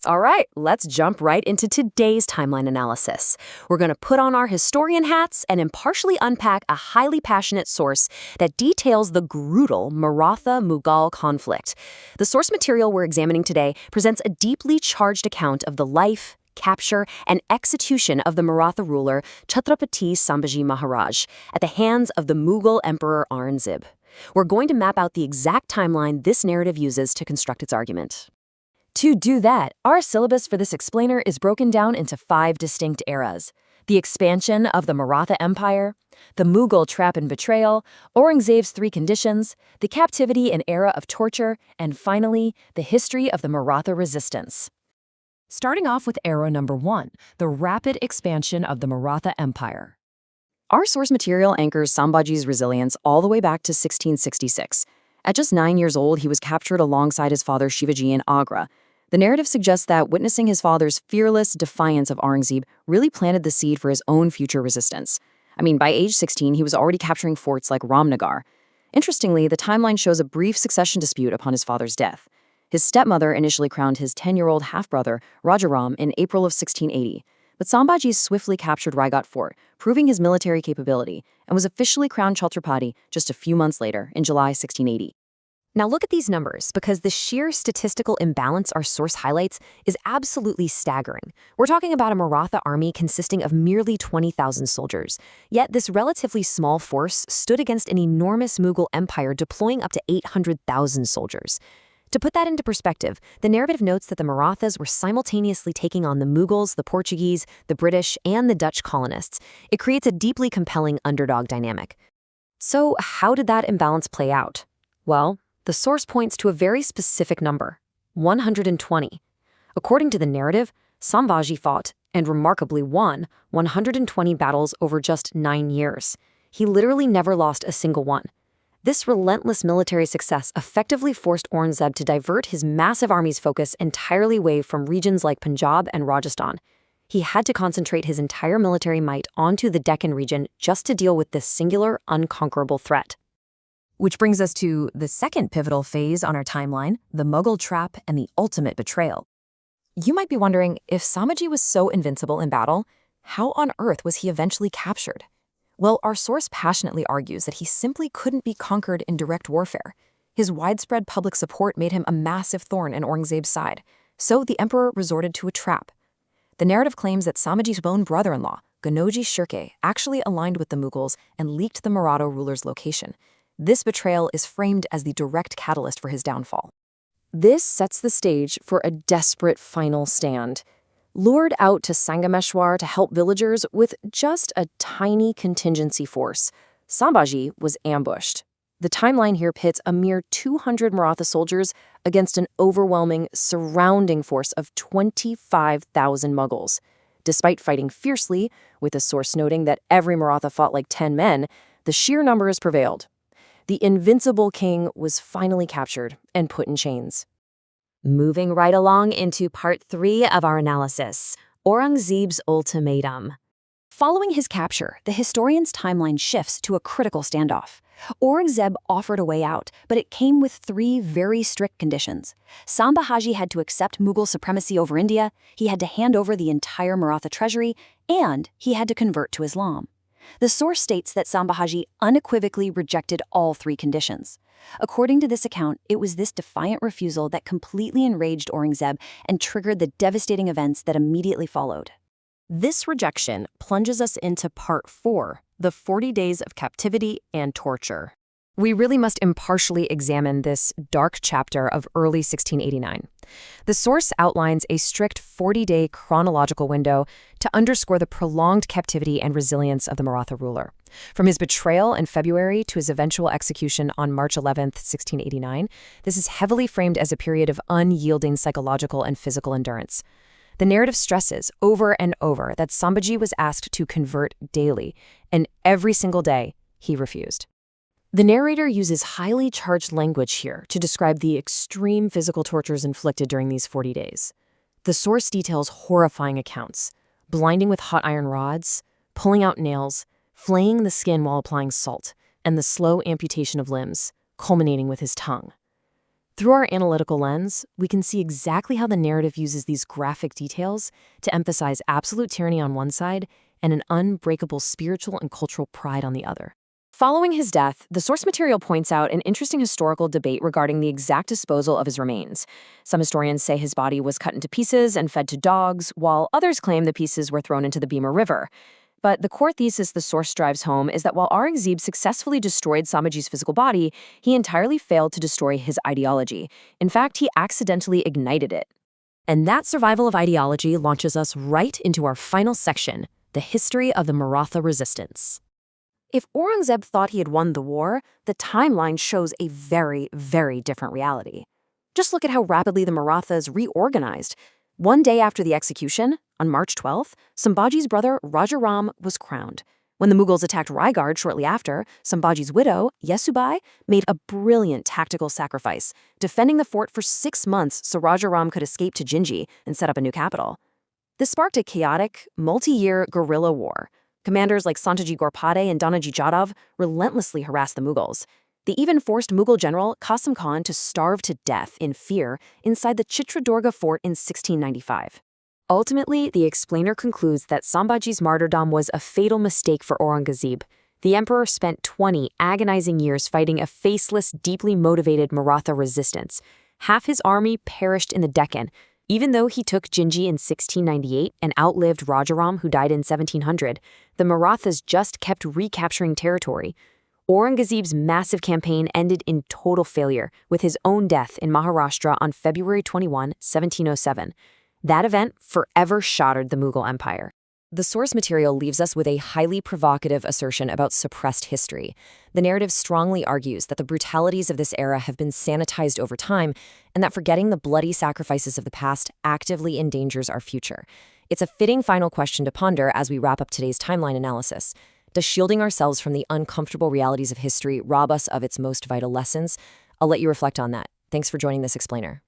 All right, let's jump right into today's timeline analysis. We're going to put on our historian hats and impartially unpack a highly passionate source that details the brutal Maratha-Mughal conflict. The source material we're examining today presents a deeply charged account of the life, capture, and execution of the Maratha ruler Chhatrapati Sambhaji Maharaj at the hands of the Mughal Emperor Aurangzeb. We're going to map out the exact timeline this narrative uses to construct its argument. To do that, our syllabus for this explainer is broken down into 5 distinct eras: the expansion of the Maratha Empire, the Mughal trap and betrayal, Aurangzeb's 3 conditions, the captivity and era of torture, and finally, the history of the Maratha resistance. Starting off with era number 1, the rapid expansion of the Maratha Empire. Our source material anchors Sambhaji's resilience all the way back to 1666. At just 9 years old, he was captured alongside his father Shivaji in Agra. The narrative suggests that witnessing his father's fearless defiance of Aurangzeb really planted the seed for his own future resistance. By age 16, he was already capturing forts like Ramnagar. Interestingly, the timeline shows a brief succession dispute upon his father's death. His stepmother initially crowned his 10-year-old half-brother, Rajaram, in April of 1680. But Sambhaji swiftly captured Raigat Fort, proving his military capability, and was officially crowned Chhatrapati just a few months later, in July 1680. Now look at these numbers, because the sheer statistical imbalance our source highlights is absolutely staggering. We're talking about a Maratha army consisting of merely 20,000 soldiers. Yet this relatively small force stood against an enormous Mughal empire deploying up to 800,000 soldiers. To put that into perspective, the narrative notes that the Marathas were simultaneously taking on the Mughals, the Portuguese, the British, and the Dutch colonists. It creates a deeply compelling underdog dynamic. So how did that imbalance play out? Well, the source points to a very specific number: 120. According to the narrative, Sambhaji fought, and remarkably won, 120 battles over just 9 years. He literally never lost a single one. This relentless military success effectively forced Aurangzeb to divert his massive army's focus entirely away from regions like Punjab and Rajasthan. He had to concentrate his entire military might onto the Deccan region just to deal with this singular, unconquerable threat. Which brings us to the second pivotal phase on our timeline, the Mughal trap and the ultimate betrayal. You might be wondering, if Sambhaji was so invincible in battle, how on earth was he eventually captured? Well, our source passionately argues that he simply couldn't be conquered in direct warfare. His widespread public support made him a massive thorn in Aurangzeb's side, so the emperor resorted to a trap. The narrative claims that Sambhaji's own brother-in-law, Ganoji Shirke, actually aligned with the Mughals and leaked the Maratha ruler's location. This betrayal is framed as the direct catalyst for his downfall. This sets the stage for a desperate final stand. Lured out to Sangameshwar to help villagers with just a tiny contingency force, Sambhaji was ambushed. The timeline here pits a mere 200 Maratha soldiers against an overwhelming, surrounding force of 25,000 Mughals. Despite fighting fiercely, with a source noting that every Maratha fought like 10 men, the sheer numbers prevailed. The invincible king was finally captured and put in chains. Moving right along into part 3 of our analysis, Aurangzeb's ultimatum. Following his capture, the historian's timeline shifts to a critical standoff. Aurangzeb offered a way out, but it came with 3 very strict conditions. Sambhaji had to accept Mughal supremacy over India, he had to hand over the entire Maratha treasury, and he had to convert to Islam. The source states that Sambhaji unequivocally rejected all 3 conditions. According to this account, it was this defiant refusal that completely enraged Aurangzeb and triggered the devastating events that immediately followed. This rejection plunges us into part 4, the 40 days of captivity and torture. We really must impartially examine this dark chapter of early 1689. The source outlines a strict 40-day chronological window to underscore the prolonged captivity and resilience of the Maratha ruler. From his betrayal in February to his eventual execution on March 11, 1689, this is heavily framed as a period of unyielding psychological and physical endurance. The narrative stresses over and over that Sambhaji was asked to convert daily, and every single day he refused. The narrator uses highly charged language here to describe the extreme physical tortures inflicted during these 40 days. The source details horrifying accounts: blinding with hot iron rods, pulling out nails, flaying the skin while applying salt, and the slow amputation of limbs, culminating with his tongue. Through our analytical lens, we can see exactly how the narrative uses these graphic details to emphasize absolute tyranny on one side and an unbreakable spiritual and cultural pride on the other. Following his death, the source material points out an interesting historical debate regarding the exact disposal of his remains. Some historians say his body was cut into pieces and fed to dogs, while others claim the pieces were thrown into the Bhima River. But the core thesis the source drives home is that while Aurangzeb successfully destroyed Sambhaji's physical body, he entirely failed to destroy his ideology. In fact, he accidentally ignited it. And that survival of ideology launches us right into our final section, the history of the Maratha resistance. If Aurangzeb thought he had won the war, the timeline shows a very, very different reality. Just look at how rapidly the Marathas reorganized. One day after the execution, on March 12th, Sambhaji's brother Rajaram was crowned. When the Mughals attacked Raigad shortly after, Sambhaji's widow, Yesubai, made a brilliant tactical sacrifice, defending the fort for 6 months so Rajaram could escape to Jinji and set up a new capital. This sparked a chaotic, multi-year guerrilla war. Commanders like Santaji Ghorpade and Danaji Jadhav relentlessly harassed the Mughals. They even forced Mughal general Qasim Khan to starve to death in fear inside the Chitradurga fort in 1695. Ultimately, the explainer concludes that Sambhaji's martyrdom was a fatal mistake for Aurangzeb. The emperor spent 20 agonizing years fighting a faceless, deeply motivated Maratha resistance. Half his army perished in the Deccan. Even though he took Jinji in 1698 and outlived Rajaram, who died in 1700, the Marathas just kept recapturing territory. Aurangzeb's massive campaign ended in total failure, with his own death in Maharashtra on February 21, 1707. That event forever shattered the Mughal Empire. The source material leaves us with a highly provocative assertion about suppressed history. The narrative strongly argues that the brutalities of this era have been sanitized over time, and that forgetting the bloody sacrifices of the past actively endangers our future. It's a fitting final question to ponder as we wrap up today's timeline analysis. Does shielding ourselves from the uncomfortable realities of history rob us of its most vital lessons? I'll let you reflect on that. Thanks for joining this explainer.